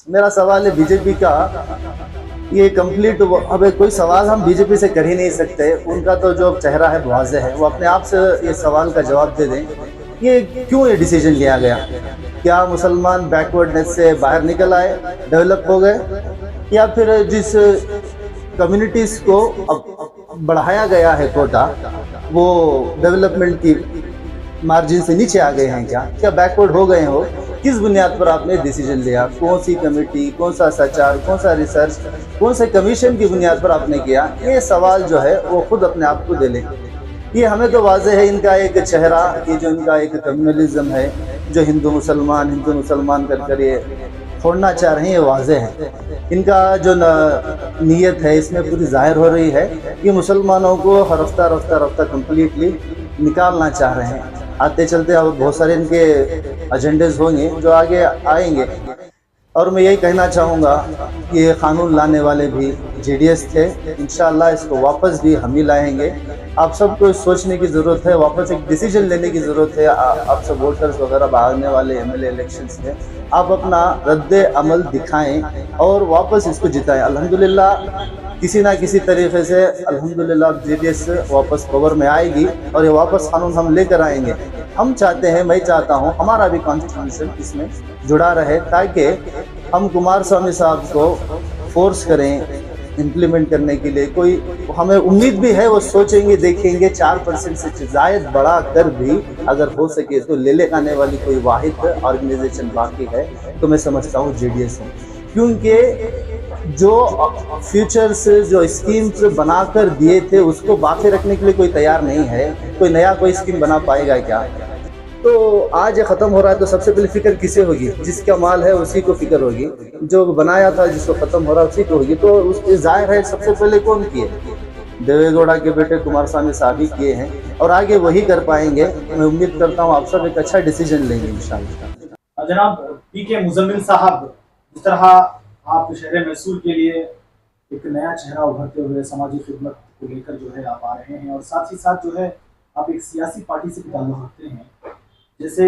मेरा सवाल है बीजेपी का, ये कंप्लीट अब कोई सवाल हम बीजेपी से कर ही नहीं सकते। उनका तो जो चेहरा है वाज़ेह है, वो अपने आप से ये सवाल का जवाब दे दें। ये क्यों ये डिसीजन लिया गया? क्या मुसलमान बैकवर्डनेस से बाहर निकल आए, डेवलप हो गए, या फिर जिस कम्युनिटीज़ को बढ़ाया गया है कोटा, वो डेवलपमेंट की मार्जिन से नीचे आ गए हैं? क्या बैकवर्ड हो गए हो? किस बुनियाद पर आपने डिसीजन लिया? कौन सी कमेटी, कौन सा सचार, कौन सा रिसर्च, कौन से कमीशन की बुनियाद पर आपने किया? ये सवाल जो है वो खुद अपने आप को दे लें। ये हमें तो वाज़ेह है इनका एक चेहरा, ये जो इनका एक कम्युनलिज्म है, जो हिंदू मुसलमान कर ये छोड़ना चाह रहे हैं, ये वाज़ेह है। इनका जो नीयत है इसमें पूरी जाहिर हो रही है कि मुसलमानों को रफ्ता कम्प्लीटली निकालना चाह रहे हैं। आते चलते अब बहुत सारे इनके एजेंडेज होंगे जो आगे आएंगे। और मैं यही कहना चाहूँगा कि ये कानून लाने वाले भी जेडीएस थे, इंशाअल्लाह इसको वापस भी हम ही लाएंगे। आप सबको सोचने की ज़रूरत है, वापस एक डिसीजन लेने की ज़रूरत है। आप सब वोटर्स वगैरह भागने वाले एमएलए इलेक्शंस में आप अपना रद्द अमल दिखाएं और वापस इसको जिताएं। अल्हम्दुलिल्लाह किसी ना किसी तरीके से अल्हम्दुलिल्लाह जेडीएस वापस पावर में आएगी और ये वापस कानून हम लेकर आएंगे। हम चाहते हैं, मैं चाहता हूँ हमारा भी कॉन्स्टिट्यूशन इसमें जुड़ा रहे, ताकि हम कुमारस्वामी साहब को फोर्स करें इम्प्लीमेंट करने के लिए। कोई हमें उम्मीद भी है वो सोचेंगे, देखेंगे 4% से ज़ायद बढ़ा कर भी अगर हो सके तो ले आने वाली कोई वाहिद ऑर्गेनाइजेशन बाकी है तो मैं समझता हूँ जेडीएस है। क्योंकि जो फ्यूचर्स जो स्कीम्स बनाकर दिए थे उसको बाकी रखने के लिए कोई तैयार नहीं है। कोई नया कोई स्कीम बना पाएगा क्या? तो आज ये ख़त्म हो रहा है तो सबसे पहले फ़िक्र किसे होगी? जिसका माल है उसी को फ़िक्र होगी, जो बनाया था जिसको ख़त्म हो रहा है उसी को होगी। तो उसके ज़ाहिर है सबसे पहले कौन किए? देवेगौड़ा के बेटे कुमारस्वामी साहब ही किए हैं और आगे वही कर पाएंगे। मैं उम्मीद करता हूँ आप सब एक अच्छा डिसीजन लेंगे इंशाअल्लाह। जनाब पीके मुजम्मिल साहब, जिस तरह आप शहर मैसूर के लिए एक नया चेहरा उभरते हुए समाजी खिदमत को लेकर जो है आप आ रहे हैं, और साथ ही साथ जो है आप एक सियासी पार्टी से ताल्लुक़ रखते हैं, जैसे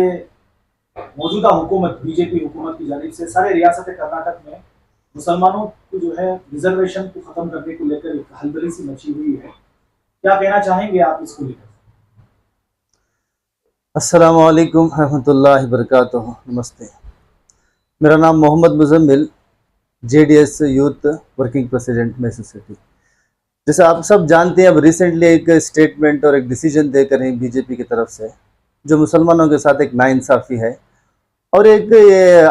मौजूदा हुकूमत बीजेपी हुकूमत की जानिब से सारे रियासत कर्नाटक में मुसलमानों को जो है रिजर्वेशन को ख़त्म करने को लेकर एक हलबली सी मची हुई है। क्या कहना चाहेंगे आप इसको लेकर? अस्सलामु अलैकुम रहमतुल्लाहि बरकातुहू। नमस्ते, मेरा नाम Mohammed Muzammil, JDS youth working president Mysore city. जैसे आप सब जानते हैं, अब रिसेंटली एक स्टेटमेंट और एक डिसीजन देकर हैं बीजेपी की तरफ से, जो मुसलमानों के साथ एक नाइंसाफ़ी है और एक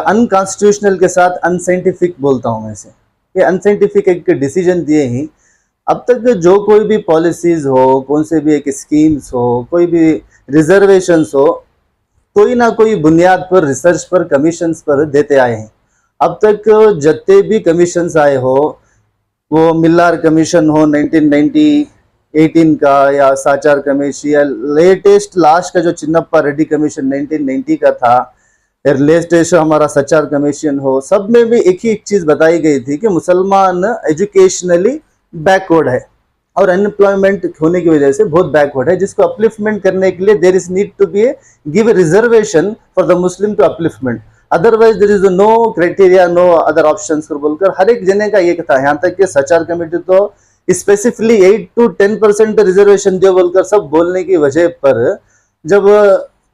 अनकॉन्स्टिट्यूशनल के साथ अनसाइंटिफिक बोलता हूँ मैं इसे। ये अनसाइंटिफिक एक डिसीजन दिए ही अब तक जो कोई भी पॉलिसीज़ हो, कौन से भी एक स्कीम्स हो, कोई भी रिजर्वेशंस हो, कोई ना कोई बुनियाद पर रिसर्च पर कमीशंस पर देते आए हैं। अब तक जितने भी कमीशंस आए हो, वो मिल्लार कमीशन हो 1918 का, या साचार कमीशन, या लेटेस्ट लास्ट का जो चिन्नप्पा रेड्डी कमीशन 1990 का था, या लेटेस्ट हमारा सचार कमीशन हो, सब में भी एक ही एक चीज़ बताई गई थी कि मुसलमान एजुकेशनली बैकवर्ड है और अनएम्प्लॉयमेंट होने की वजह से बहुत बैकवर्ड है, जिसको अपलिफ्टमेंट करने के लिए there is need to be give reservation for the Muslim to upliftment, otherwise there is no criteria, no other options कर बोलकर हर एक जने का ये था। यहाँ तक कि सचार कमेटी तो स्पेसिफिकली 8 to 10% रिजर्वेशन दे बोलकर सब बोलने की वजह पर, जब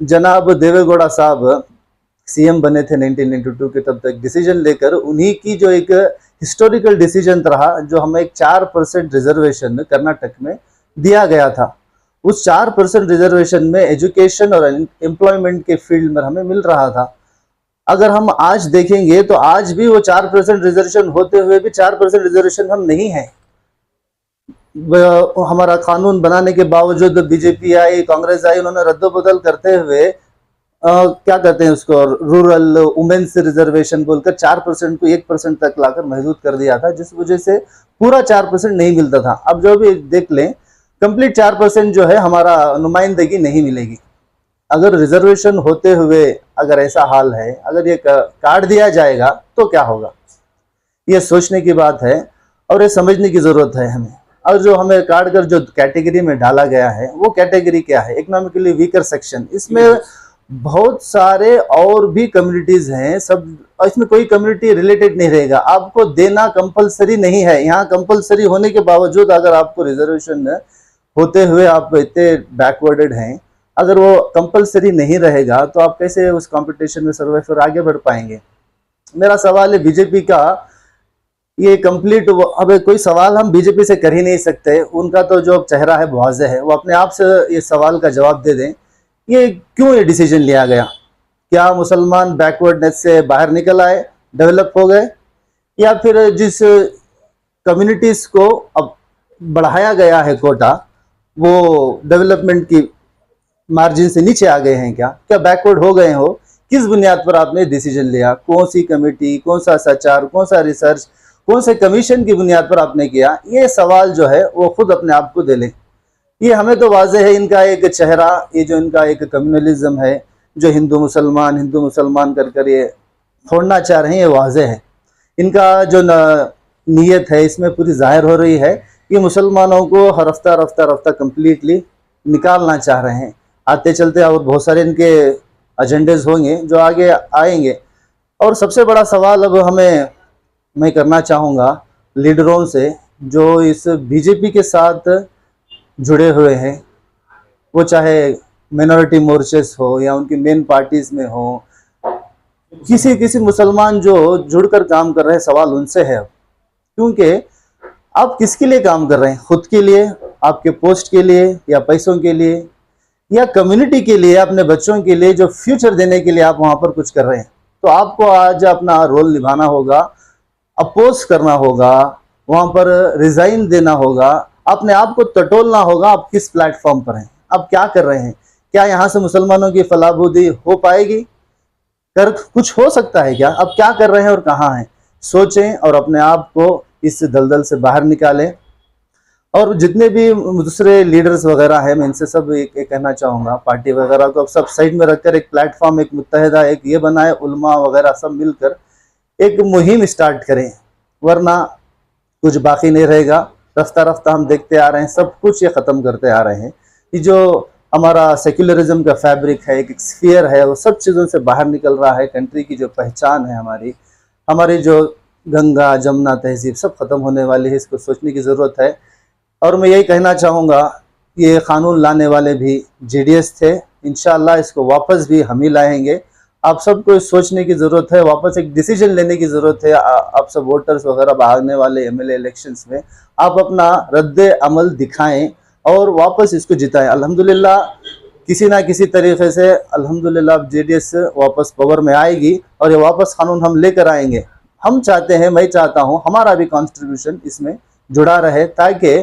जनाब देवेगौड़ा साहब सीएम बने थे 1992 के, तब तक डिसीजन लेकर उन्हीं की जो एक हिस्टोरिकल डिसीजन रहा, जो हमें एक 4% रिजर्वेशन कर्नाटक में दिया गया था, उस 4% रिजर्वेशन में एजुकेशन और एम्प्लॉयमेंट के फील्ड में हमें मिल रहा था। अगर हम आज देखेंगे तो आज भी वो 4% रिजर्वेशन होते हुए भी 4% रिजर्वेशन हम नहीं है। हमारा कानून बनाने के बावजूद बीजेपी आई, कांग्रेस आई, उन्होंने रद्दोबदल करते हुए क्या कहते हैं उसको, रूरल वुमेन्स रिजर्वेशन बोलकर 4% को 1% तक लाकर महदूद कर दिया था, जिस वजह से पूरा 4% नहीं मिलता था। अब जो भी देख लें, कंप्लीट 4% जो है हमारा नुमाइंदगी नहीं मिलेगी। अगर रिजर्वेशन होते हुए अगर ऐसा हाल है, अगर ये काट दिया जाएगा तो क्या होगा, ये सोचने की बात है और ये समझने की ज़रूरत है हमें। और जो हमें काट कर जो कैटेगरी में डाला गया है वो कैटेगरी क्या है? Economically weaker section. इसमें बहुत सारे और भी कम्युनिटीज हैं, सब इसमें कोई कम्युनिटी रिलेटेड नहीं रहेगा। आपको देना कंपलसरी नहीं है। यहाँ कंपलसरी होने के बावजूद अगर आपको रिजर्वेशन होते हुए आप इतने बैकवर्डेड हैं, अगर वो कंपलसरी नहीं रहेगा तो आप कैसे उस कंपटीशन में सर्वाइव और आगे बढ़ पाएंगे। मेरा सवाल है बीजेपी का, ये कंप्लीट, अब कोई सवाल हम बीजेपी से कर ही नहीं सकते। उनका तो जो चेहरा है वाज़ेह है, वो अपने आप से ये सवाल का जवाब दे दें, ये क्यों ये डिसीजन लिया गया। क्या मुसलमान बैकवर्डनेस से बाहर निकल आए, डेवलप हो गए, या फिर जिस कम्युनिटीज को अब बढ़ाया गया है कोटा, वो डेवलपमेंट की मार्जिन से नीचे आ गए हैं, क्या बैकवर्ड हो गए हो। किस बुनियाद पर आपने डिसीजन लिया, कौन सी कमेटी, कौन सा सचार, कौन सा रिसर्च, कौन से कमीशन की बुनियाद पर आपने किया, ये सवाल जो है वो खुद अपने आप को दे लें। ये हमें तो वाज़ेह है इनका एक चेहरा, ये जो इनका एक कम्युनलिज्म है, जो हिंदू मुसलमान कर कर ये छोड़ना चाह रहे हैं, ये वाज़ेह है। इनका जो नीयत है इसमें पूरी जाहिर हो रही है कि मुसलमानों को रफ्ता रफ्ता रफ्ता कम्प्लीटली निकालना चाह रहे हैं। आते चलते और बहुत सारे इनके एजेंडेज होंगे जो आगे आएंगे। और सबसे बड़ा सवाल अब मैं करना चाहूँगा लीडरों से जो इस बीजेपी के साथ जुड़े हुए हैं, वो चाहे मिनॉरिटी मोर्चेस हो या उनकी मेन पार्टीज में हो, किसी मुसलमान जो जुड़कर काम कर रहे हैं, सवाल उनसे है। क्योंकि आप किसके लिए काम कर रहे हैं, खुद के लिए, आपके पोस्ट के लिए, या पैसों के लिए, या कम्युनिटी के लिए, अपने बच्चों के लिए, जो फ्यूचर देने के लिए आप वहाँ पर कुछ कर रहे हैं। तो आपको आज अपना रोल निभाना होगा, अपोज करना होगा, वहाँ पर रिजाइन देना होगा, अपने आप को टटोलना होगा। आप किस प्लेटफॉर्म पर हैं, आप क्या कर रहे हैं, क्या यहाँ से मुसलमानों की फलाहबूदी हो पाएगी, कर कुछ हो सकता है क्या, अब क्या कर रहे हैं और कहाँ हैं, सोचें और अपने आप को इस दलदल से बाहर निकालें। और जितने भी दूसरे लीडर्स वगैरह हैं, मैं इनसे सब एक कहना चाहूँगा, पार्टी वगैरह को अब सब साइड में रखकर एक प्लेटफॉर्म, एक मुत्तहिदा एक ये बनाए, उलमा वगैरह सब मिलकर एक मुहिम स्टार्ट करें, वरना कुछ बाकी नहीं रहेगा। रफ्ता रफ्ता हम देखते आ रहे हैं, सब कुछ ये ख़त्म करते आ रहे हैं। ये जो हमारा सेक्युलरिज्म का फैब्रिक है, एक स्फीयर है, वो सब चीज़ों से बाहर निकल रहा है। कंट्री की जो पहचान है, हमारी जो गंगा जमुना तहजीब, सब ख़त्म होने वाली है। इसको सोचने की ज़रूरत है। और मैं यही कहना चाहूँगा, ये क़ानून लाने वाले भी जेडीएस थे, इंशाअल्लाह इसको वापस भी हम ही लाएंगे। आप सबको सोचने की ज़रूरत है, वापस एक डिसीजन लेने की ज़रूरत है। आप सब वोटर्स वगैरह आने वाले एमएलए इलेक्शंस में आप अपना रद्द अमल दिखाएं और वापस इसको जिताएं। अल्हम्दुलिल्लाह किसी ना किसी तरीके से अल्हम्दुलिल्लाह जेडीएस वापस पावर में आएगी और ये वापस कानून हम लेकर आएंगे। हम चाहते हैं, मैं चाहता हूँ हमारा भी कंट्रीब्यूशन इसमें जुड़ा रहे, ताकि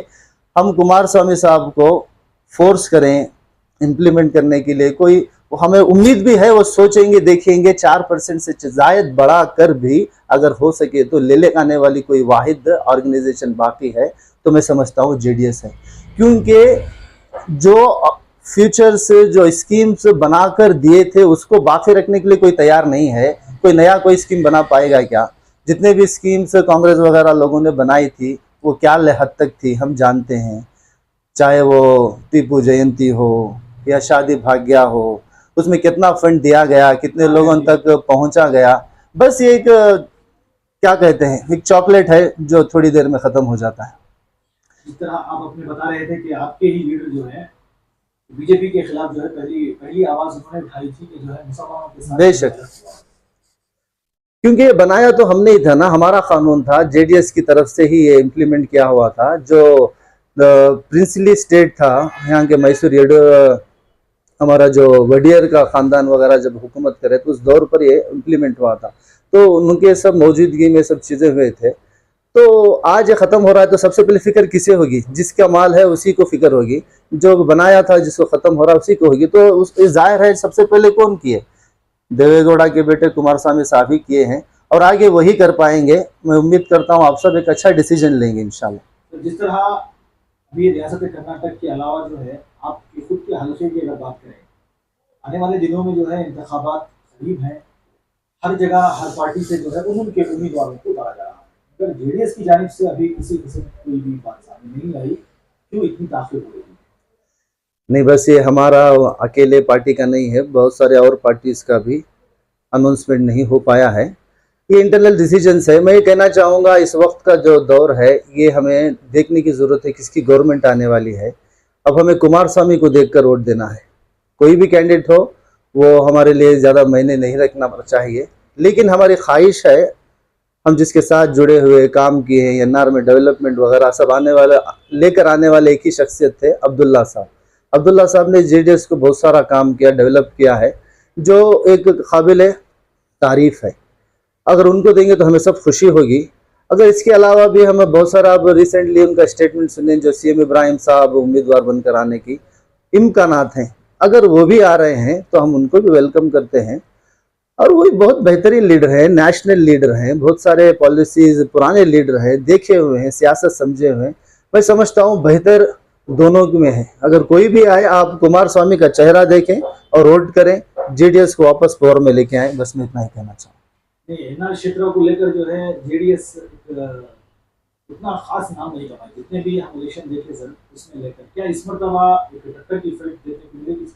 हम कुमार स्वामी साहब को फोर्स करें इम्प्लीमेंट करने के लिए। कोई हमें उम्मीद भी है वो सोचेंगे, देखेंगे, 4% से जायद बढ़ा कर भी अगर हो सके तो ले आने वाली कोई वाहिद ऑर्गेनाइजेशन बाकी है तो मैं समझता हूँ जेडीएस है। क्योंकि जो फ्यूचर से जो स्कीम्स बनाकर दिए थे उसको बाकी रखने के लिए कोई तैयार नहीं है। कोई नया कोई स्कीम बना पाएगा क्या? जितने भी स्कीम्स कांग्रेस वगैरह लोगों ने बनाई थी वो क्या हद तक थी हम जानते हैं। चाहे वो टीपू जयंती हो या शादी भाग्य हो, उसमें कितना फंड दिया गया, कितने लोगों तक पहुंचा गया। बस ये एक क्या कहते हैं, एक चॉकलेट है जो थोड़ी देर में खत्म हो जाता है। जिस तरह आप अपने बता रहे थे कि आपके ही लीडर जो है बीजेपी के खिलाफ जो है पहली आवाज उन्होंने उठाई थी कि जो है मुसलमानों के साथ। बेशक, क्योंकि ये बनाया तो हमने ही था ना, हमारा कानून था, जेडीएस की तरफ से ही ये इम्प्लीमेंट किया हुआ था। जो प्रिंसली स्टेट था यहाँ के मैसूर हमारा जो वडियर का खानदान वगैरह जब हुकूमत करे तो उस दौर पर ये इम्प्लीमेंट हुआ था। तो उनके सब मौजूदगी में सब चीज़ें हुए थे। तो आज ये ख़त्म हो रहा है तो सबसे पहले फिक्र किसे होगी? जिसका माल है उसी को फिक्र होगी, जो बनाया था जिसको ख़त्म हो रहा है उसी को होगी। तो उस जाहिर है सबसे पहले कौन किए? देवेगौड़ा के बेटे कुमारस्वामी साहब ही किए हैं और आगे वही कर पाएंगे। मैं उम्मीद करता हूँ आप सब एक अच्छा डिसीजन लेंगे इंशाल्लाह। तो जिस तरह अभी रियासत कर्नाटक के अलावा जो है आपके खुद के हल्के की अगर बात करें, आने वाले दिनों में जो है इंतखाबात करीब हैं, हर जगह हर पार्टी से जो है उनके उम्मीदवारों को उतारा जा रहा है। अगर जेडीएस की जानिब से अभी किसी किस्म की कोई भी बात सामने नहीं आई, क्यों इतनी ताखिर हो रही है? नहीं, बस ये हमारा अकेले पार्टी का नहीं है, बहुत सारे और पार्टीज का भी अनाउंसमेंट नहीं हो पाया है। ये इंटरनल डिसीजंस है। मैं ये कहना चाहूँगा इस वक्त का जो दौर है ये हमें देखने की ज़रूरत है किसकी गवर्नमेंट आने वाली है। अब हमें कुमारस्वामी को देखकर वोट देना है। कोई भी कैंडिडेट हो वो हमारे लिए ज़्यादा मायने नहीं रखना चाहिए, लेकिन हमारी ख्वाहिश है हम जिसके साथ जुड़े हुए काम किए हैं एनआर में डेवलपमेंट वगैरह सब आने वाले लेकर आने वाले एक ही शख्सियत थे, अब्दुल्ला साहब। अब्दुल्ला साहब ने जेडीएस को बहुत सारा काम किया, डेवलप किया है, जो एक काबिल तारीफ़ है। अगर उनको देंगे तो हमें सब खुशी होगी। अगर इसके अलावा भी हमें बहुत सारा, अब रिसेंटली उनका स्टेटमेंट सुने जो सीएम इब्राहिम साहब उम्मीदवार बनकर आने की इम्कानात हैं, अगर वो भी आ रहे हैं तो हम उनको भी वेलकम करते हैं। और वो बहुत बेहतरीन लीडर हैं, नेशनल लीडर हैं, बहुत सारे पॉलिसीज पुराने लीडर हैं, देखे हुए हैं, सियासत समझे हुए हैं। मैं समझता हूँ बेहतर दोनों में है। अगर कोई भी आए आप कुमारस्वामी का चेहरा देखें और वोट करें, जेडीएस को वापस पावर में लेके आए। बस मैं इतना ही कहना चाहूँ। नहीं, एनआर क्षेत्रों को लेकर जो है जेडीएस उतना खास नाम नहीं कमाई, जितने भी हम इलेक्शन देखे सर उसमें लेकर क्या इस मरतबा एक टक्कर की फाइट देखने को मिलेगी?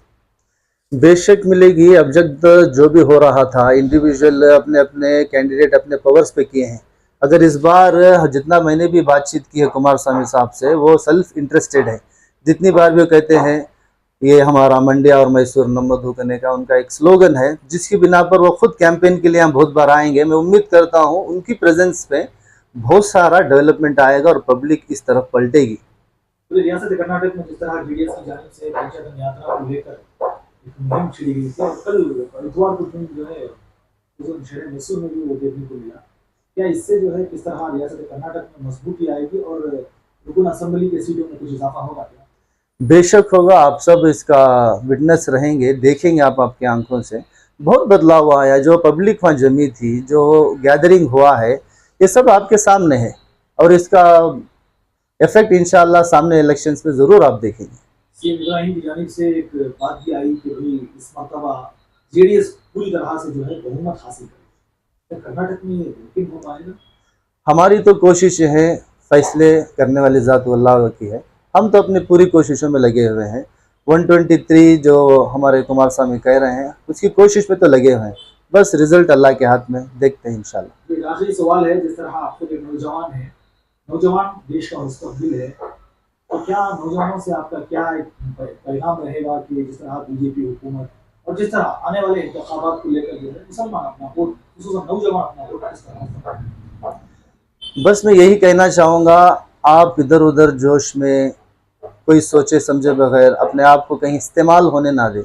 बेशक मिलेगी। अब जब जो भी हो रहा था इंडिविजुअल अपने अपने कैंडिडेट अपने पावर्स पे किए हैं। अगर इस बार जितना मैंने भी बातचीत की है कुमारस्वामी साहब से, वो सेल्फ इंटरेस्टेड है। जितनी बार भी वो कहते हैं ये हमारा मंड्या और मैसूर नम्मदू करने का उनका एक स्लोगन है, जिसकी बिना पर वो खुद कैंपेन के लिए हम बहुत बार आएंगे। मैं उम्मीद करता हूँ उनकी प्रेजेंस पे बहुत सारा डेवलपमेंट आएगा और पब्लिक इस तरफ पलटेगी। पूरे रियासत कर्नाटक में जिस तरह जेडीएस की जानिब से पंचायत यात्रा को लेकर एक मुहिम छिड़ी गई थी और कल इतवार को दिन जो है शहर मैसूर में भी वो देखने को मिला, क्या इससे जो है किस तरह रियासत कर्नाटक में मजबूती आएगी और रुकन असेंबली के सीटों में कुछ इजाफा होगा क्या? बेशक होगा। आप सब इसका विटनेस रहेंगे, देखेंगे आप आपकी आंखों से बहुत बदलाव आया। जो पब्लिक वहाँ जमी थी, जो गैदरिंग हुआ है, ये सब आपके सामने है और इसका इफेक्ट इंशाल्लाह सामने इलेक्शंस में ज़रूर आप देखेंगे। सीएम इब्राहिम की जानिब से एक बात भी आई कि भाई इस मरतबा जेडीएस पूरी तरह से जो है बहुमत हासिल करेगी, क्या कर्नाटक में ये मुमकिन हो पाएगा? हमारी तो कोशिश है, फैसले करने वाली ज़ात अल्लाह की है। हम तो अपनी पूरी कोशिशों में लगे हुए हैं। 123 जो हमारे कुमारस्वामी कह रहे हैं उसकी कोशिश में तो लगे हुए हैं। बस रिजल्ट अल्लाह के हाथ में, देखते हैं इंशाल्लाह। एक आखिरी सवाल है, जिस तरह आप खुद एक नौजवान है, नौजवान देश का मुस्तकबिल है, तो क्या नौजवानों से आपका क्या एक पैगाम रहेगा कि जिस तरह बीजेपी हुकूमत और जिस तरह आने वाले इंतखाबात को लेकर जो है मुसलमान अपना वोट, खुसूसन नौजवान अपना वोट किस तरह? बस मैं यही कहना चाहूँगा, आप इधर उधर जोश में कोई सोचे समझे बगैर अपने आप को कहीं इस्तेमाल होने ना दें।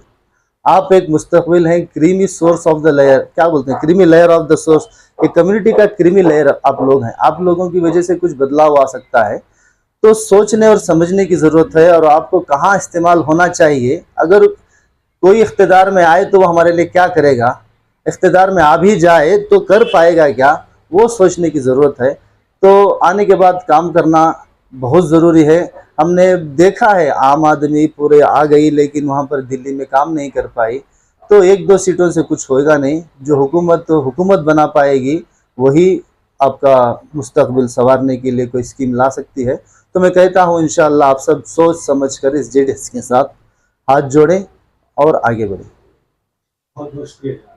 आप एक मुस्तकबिल हैं, creamy source of the layer, क्या बोलते हैं, creamy layer of the source. एक कम्युनिटी का क्रीमी लेयर आप लोग हैं। आप लोगों की वजह से कुछ बदलाव आ सकता है, तो सोचने और समझने की ज़रूरत है और आपको कहाँ इस्तेमाल होना चाहिए। अगर कोई इख्तिदार में आए तो वो हमारे लिए क्या करेगा, इख्तिदार में आ भी जाए तो कर पाएगा क्या, वो सोचने की ज़रूरत है। तो आने के बाद काम करना बहुत ज़रूरी है। हमने देखा है आम आदमी पूरे आ गई लेकिन वहाँ पर दिल्ली में काम नहीं कर पाई, तो एक दो सीटों से कुछ होएगा नहीं। जो हुकूमत बना पाएगी वही आपका मुस्तकबिल संवारने के लिए कोई स्कीम ला सकती है। तो मैं कहता हूँ इंशाअल्लाह आप सब सोच समझ कर इस जेडीएस के साथ हाथ जोड़ें और आगे बढ़ें। बहुत बहुत शुक्रिया।